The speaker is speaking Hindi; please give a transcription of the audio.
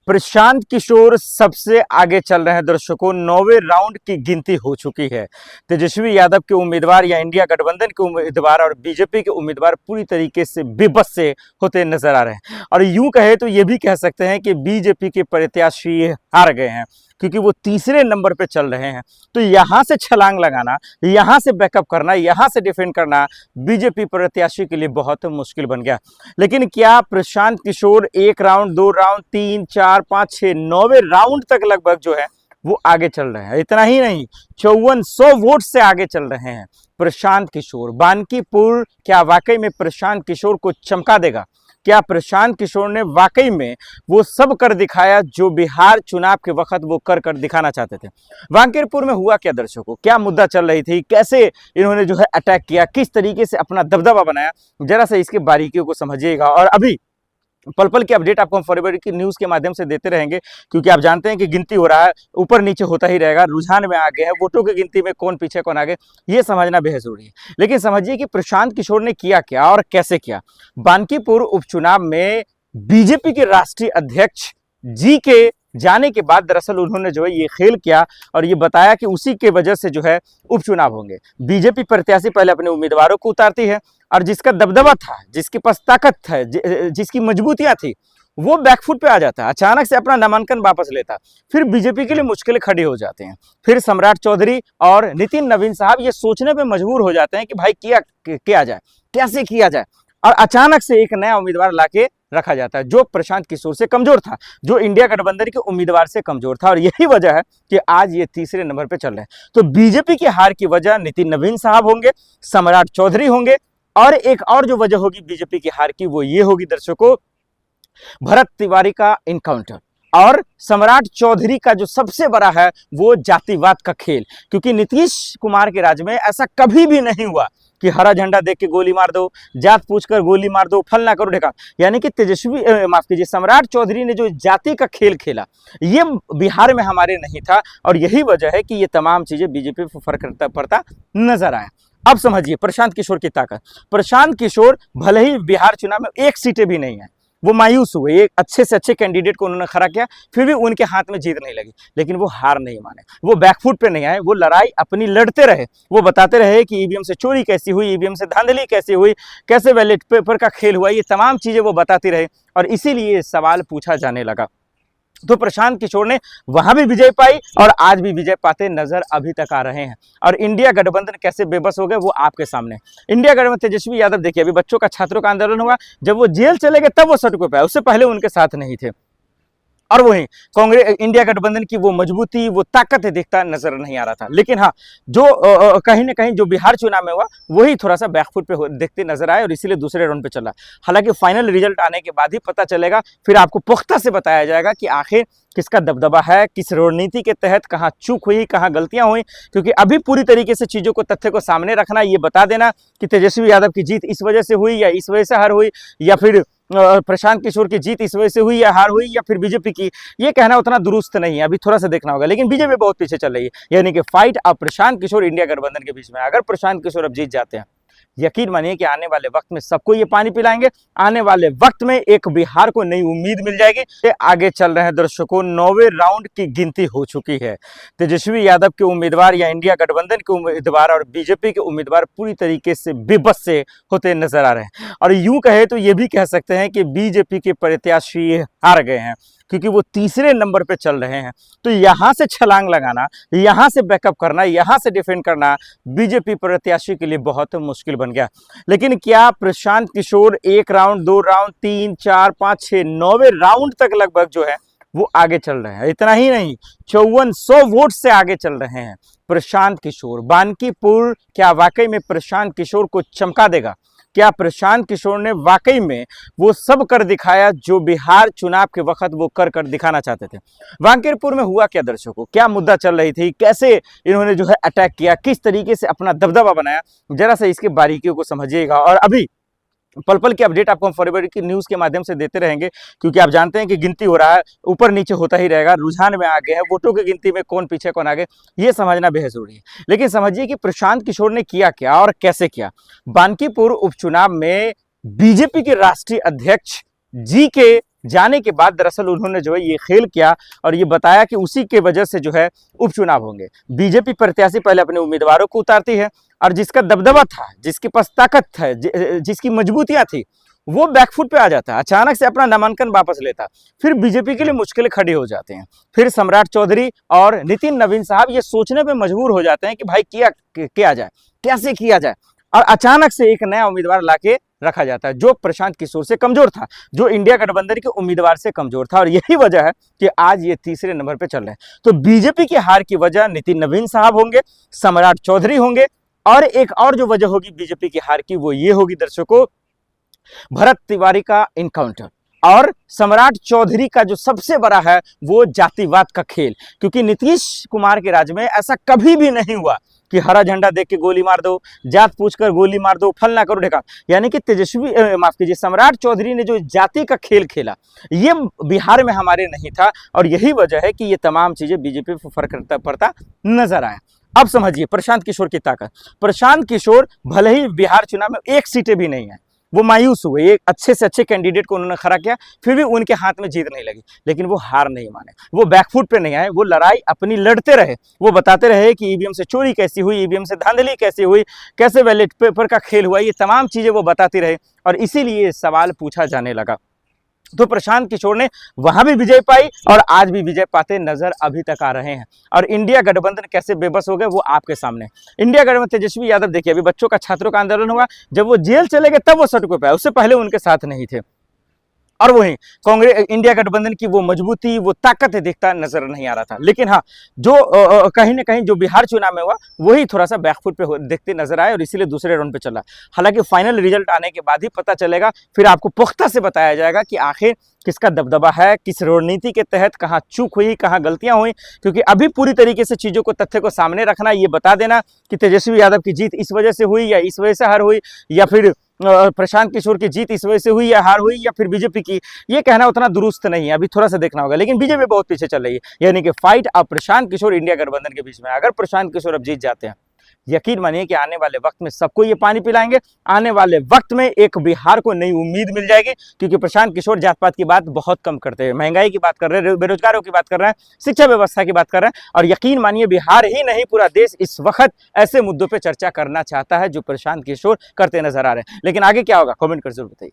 प्रशांत किशोर सबसे आगे चल रहे हैं दर्शकों। 9वें राउंड की गिनती हो चुकी है। तेजस्वी यादव के उम्मीदवार या इंडिया गठबंधन के उम्मीदवार और बीजेपी के उम्मीदवार पूरी तरीके से बेबस से होते नजर आ रहे हैं। और यूं कहे तो ये भी कह सकते हैं कि बीजेपी के प्रत्याशी हार गए हैं, क्योंकि वो तीसरे नंबर पे चल रहे हैं। तो यहां से छलांग लगाना, यहां से बैकअप करना, यहां से डिफेंड करना बीजेपी प्रत्याशी के लिए बहुत मुश्किल बन गया। लेकिन क्या Prashant Kishor 1 round, 2 round, 3, 4, 5, 6, 9वें round तक लगभग जो है वो आगे चल रहे हैं। इतना ही नहीं, 5400 वोट से आगे चल रहे हैं प्रशांत किशोर। बानकीपुर क्या वाकई में प्रशांत किशोर को चमका देगा? क्या प्रशांत किशोर ने वाकई में वो सब कर दिखाया जो बिहार चुनाव के वक्त वो कर दिखाना चाहते थे? बांकीपुर में हुआ क्या दर्शकों? क्या मुद्दा चल रही थी? कैसे इन्होंने जो है अटैक किया? किस तरीके से अपना दबदबा बनाया? जरा सा इसके बारीकियों को समझिएगा। और अभी पल पल की अपडेट आपको हम फॉरवर्ड की न्यूज़ के माध्यम से देते रहेंगे, क्योंकि आप जानते हैं कि गिनती हो रहा है, ऊपर नीचे होता ही रहेगा। रुझान में आगे है, वोटों की गिनती में कौन पीछे कौन आगे, ये समझना बेहद जरूरी है। लेकिन समझिए कि प्रशांत किशोर ने किया क्या और कैसे किया। बानकीपुर उपचुनाव में बीजेपी के राष्ट्रीय अध्यक्ष जी के जाने के बाद दरअसल उन्होंने जो है ये खेल किया और ये बताया कि उसी के वजह से जो है उपचुनाव होंगे। बीजेपी प्रत्याशी पहले अपने उम्मीदवारों को उतारती है और जिसका दबदबा था, जिसके पास ताकत था, जिसकी मजबूतियां थी, वो बैकफुट पे आ जाता, अचानक से अपना नामांकन वापस लेता। फिर बीजेपी के लिए मुश्किलें खड़ी हो जाती हैं। फिर सम्राट चौधरी और नितिन नवीन साहब ये सोचने पे मजबूर हो जाते हैं कि भाई किया जाए, कैसे किया जाए। और अचानक से एक नया उम्मीदवार लाके रखा जाता है जो प्रशांत किशोर से कमजोर था, जो इंडिया गठबंधन के उम्मीदवार से कमजोर था। और यही वजह है कि आज ये तीसरे नंबर पे चल रहे हैं। तो बीजेपी की हार की वजह नितिन नवीन साहब होंगे, सम्राट चौधरी होंगे, और एक और जो वजह होगी बीजेपी की हार की वो ये होगी दर्शकों, भरत तिवारी का इनकाउंटर और सम्राट चौधरी का जो सबसे बड़ा है वो जातिवाद का खेल। क्योंकि नीतीश कुमार के राज में ऐसा कभी भी नहीं हुआ कि हरा झंडा देख के गोली मार दो, जात पूछकर गोली मार दो, फल ना करो ढेका। यानी कि माफ कीजिए, सम्राट चौधरी ने जो जाति का खेल खेला ये बिहार में हमारे नहीं था। और यही वजह है कि ये तमाम चीजें बीजेपी पर फर्क पड़ता नजर आया। अब समझिए प्रशांत किशोर की ताकत। प्रशांत किशोर भले ही बिहार चुनाव में 1 सीटें भी नहीं है, वो मायूस हुए, एक अच्छे से अच्छे कैंडिडेट को उन्होंने खड़ा किया, फिर भी उनके हाथ में जीत नहीं लगी। लेकिन वो हार नहीं माने, वो बैकफुट पे नहीं आए, वो लड़ाई अपनी लड़ते रहे। वो बताते रहे कि ईवीएम से चोरी कैसी हुई, ईवीएम से धांधली कैसी हुई, कैसे बैलेट पेपर का खेल हुआ, ये तमाम चीजें वो बताती रहे। और इसीलिए सवाल पूछा जाने लगा। तो प्रशांत किशोर ने वहां भी विजय पाई और आज भी विजय पाते नजर अभी तक आ रहे हैं। और इंडिया गठबंधन कैसे बेबस हो गए वो आपके सामने। इंडिया गठबंधन, तेजस्वी यादव देखिए, अभी बच्चों का, छात्रों का आंदोलन हुआ, जब वो जेल चले गए तब वो सड़कों पे आए, उससे पहले उनके साथ नहीं थे। और वही कांग्रेस, इंडिया गठबंधन की वो मजबूती, वो ताकत दिखता नजर नहीं आ रहा था। लेकिन हाँ, जो कहीं ना कहीं जो बिहार चुनाव में हुआ वही थोड़ा सा बैकफुट पे देखते नजर आए और इसीलिए दूसरे राउंड पे चला। हालांकि फाइनल रिजल्ट आने के बाद ही पता चलेगा, फिर आपको पुख्ता से बताया जाएगा कि आखिर किसका दबदबा है, किस रणनीति के तहत कहाँ चूक हुई, कहाँ गलतियां हुई। क्योंकि अभी पूरी तरीके से चीजों को, तथ्य को सामने रखना, ये बता देना कि तेजस्वी यादव की जीत इस वजह से हुई या इस वजह से हार हुई, या फिर प्रशांत किशोर की जीत इस वजह से हुई या हार हुई, या फिर बीजेपी की, ये कहना उतना दुरुस्त नहीं है। अभी थोड़ा सा देखना होगा। लेकिन बीजेपी बहुत पीछे चल रही है। यानी कि फाइट अब प्रशांत किशोर इंडिया गठबंधन के बीच में। अगर प्रशांत किशोर अब जीत जाते हैं, यकीन मानिए कि आने वाले वक्त में सबको ये पानी पिलाएंगे। आने वाले वक्त में एक बिहार को नई उम्मीद मिल जाएगी। आगे चल रहे हैं दर्शकों, 9वें राउंड की गिनती हो चुकी है। तेजस्वी यादव के उम्मीदवार या इंडिया गठबंधन के उम्मीदवार और बीजेपी के उम्मीदवार पूरी तरीके से बेबस से होते नजर आ रहे हैं। और यूं कहे तो ये भी कह सकते हैं कि बीजेपी के प्रत्याशी हार गए हैं, क्योंकि वो तीसरे नंबर पे चल रहे हैं। तो यहां से छलांग लगाना, यहां से बैकअप करना, यहां से डिफेंड करना बीजेपी प्रत्याशी के लिए बहुत मुश्किल बन गया। लेकिन क्या Prashant Kishor 1 round, 2 round, 3, 4, 5, 6, 9वें round तक लगभग जो है वो आगे चल रहे हैं? इतना ही नहीं, 5400 वोट से आगे चल रहे हैं प्रशांत किशोर। बानकीपुर क्या वाकई में प्रशांत किशोर को चमका देगा? क्या प्रशांत किशोर ने वाकई में वो सब कर दिखाया जो बिहार चुनाव के वक्त वो कर दिखाना चाहते थे? बांकीपुर में हुआ क्या दर्शकों? क्या मुद्दा चल रही थी? कैसे इन्होंने जो है अटैक किया? किस तरीके से अपना दबदबा बनाया? जरा सा इसके बारीकियों को समझिएगा। और अभी पल पल की अपडेट आपको हम फॉरवर्ड की न्यूज़ के माध्यम से देते रहेंगे, क्योंकि आप जानते हैं कि गिनती हो रहा है, ऊपर नीचे होता ही रहेगा। रुझान में आगे है, वोटों की गिनती में कौन पीछे कौन आगे, ये समझना बेहद जरूरी है। लेकिन समझिए कि प्रशांत किशोर ने किया क्या और कैसे किया। बानकीपुर उपचुनाव में बीजेपी के राष्ट्रीय अध्यक्ष जी के जाने के बाद दरअसल उन्होंने जो है ये खेल किया और ये बताया कि उसी के वजह से जो है उपचुनाव होंगे। बीजेपी प्रत्याशी पहले अपने उम्मीदवारों को उतारती है और जिसका दबदबा था, जिसके पास ताकत था, जिसकी मजबूतियां थी, वो बैकफुट पे आ जाता है, अचानक से अपना नामांकन वापस लेता। फिर बीजेपी के लिए मुश्किलें खड़ी हो जाती हैं। फिर सम्राट चौधरी और नितिन नवीन साहब ये सोचने पे मजबूर हो जाते हैं कि भाई किया जाए, कैसे किया जाए, और अचानक से एक नया उम्मीदवार लाके रखा जाता है जो प्रशांत किशोर से कमजोर था, जो इंडिया गठबंधन के उम्मीदवार से कमजोर था। और यही वजह है कि आज ये तीसरे नंबर पे चल रहे हैं। तो बीजेपी की हार की वजह नितिन नवीन साहब होंगे, सम्राट चौधरी होंगे, और एक और जो वजह होगी बीजेपी की हार की वो ये होगी दर्शकों, भरत तिवारी का इनकाउंटर और सम्राट चौधरी का जो सबसे बड़ा है वो जातिवाद का खेल। क्योंकि नीतीश कुमार के राज्य में ऐसा कभी भी नहीं हुआ कि हरा झंडा देख के गोली मार दो, जात पूछकर गोली मार दो, फल ना करो ढेका। यानी कि माफ कीजिए, सम्राट चौधरी ने जो जाति का खेल खेला ये बिहार में हमारे नहीं था, और यही वजह है कि ये तमाम चीजें बीजेपी पर फर्क पड़ता नजर आया। अब समझिए प्रशांत किशोर की ताकत। प्रशांत किशोर भले ही बिहार चुनाव में एक सीटें भी नहीं है, वो मायूस हुए, एक अच्छे से अच्छे कैंडिडेट को उन्होंने खड़ा किया, फिर भी उनके हाथ में जीत नहीं लगी, लेकिन वो हार नहीं माने, वो बैकफुट पे नहीं आए, वो लड़ाई अपनी लड़ते रहे। वो बताते रहे कि ईवीएम से चोरी कैसी हुई, ईवीएम से धांधली कैसी हुई, कैसे बैलेट पेपर का खेल हुआ, ये तमाम चीजें वो बताते रहे, और इसीलिए सवाल पूछा जाने लगा। तो प्रशांत किशोर ने वहां भी विजय पाई और आज भी विजय पाते नजर अभी तक आ रहे हैं। और इंडिया गठबंधन कैसे बेबस हो गए वो आपके सामने। इंडिया गठबंधन, तेजस्वी यादव देखिए, अभी बच्चों का, छात्रों का आंदोलन हुआ, जब वो जेल चले गए तब वो सड़कों पे आए, उससे पहले उनके साथ नहीं थे। और वहीं कांग्रेस, इंडिया गठबंधन की वो मजबूती, वो ताकत दिखता नजर नहीं आ रहा था। लेकिन हाँ, जो कहीं ना कहीं जो बिहार चुनाव में हुआ वही थोड़ा सा बैकफुट पे देखते नजर आए और इसीलिए दूसरे राउंड पे चला। हालांकि फाइनल रिजल्ट आने के बाद ही पता चलेगा, फिर आपको पुख्ता से बताया जाएगा कि आखिर किसका दबदबा है, किस रणनीति के तहत कहाँ चूक हुई, कहाँ गलतियां हुई। क्योंकि अभी पूरी तरीके से चीजों को, तथ्य को सामने रखना, ये बता देना कि तेजस्वी यादव की जीत इस वजह से हुई या इस वजह से हार हुई, या फिर प्रशांत किशोर की जीत इस वजह से हुई या हार हुई, या फिर बीजेपी की, ये कहना उतना दुरुस्त नहीं है, अभी थोड़ा सा देखना होगा। लेकिन बीजेपी बहुत पीछे चल रही है, यानी कि फाइट अब प्रशांत किशोर इंडिया गठबंधन के बीच में। अगर प्रशांत किशोर अब जीत जाते हैं, यकीन मानिए कि आने वाले वक्त में सबको ये पानी पिलाएंगे। आने वाले वक्त में एक बिहार को नई उम्मीद मिल जाएगी, क्योंकि प्रशांत किशोर जात पात की बात बहुत कम करते हैं, महंगाई की बात कर रहे हैं, बेरोजगारों की बात कर रहे हैं, शिक्षा व्यवस्था की बात कर रहे हैं। और यकीन मानिए बिहार ही नहीं, पूरा देश इस वक्त ऐसे मुद्दों पर चर्चा करना चाहता है जो प्रशांत किशोर करते नजर आ रहे हैं। लेकिन आगे क्या होगा, कमेंट कर जरूर बताइए।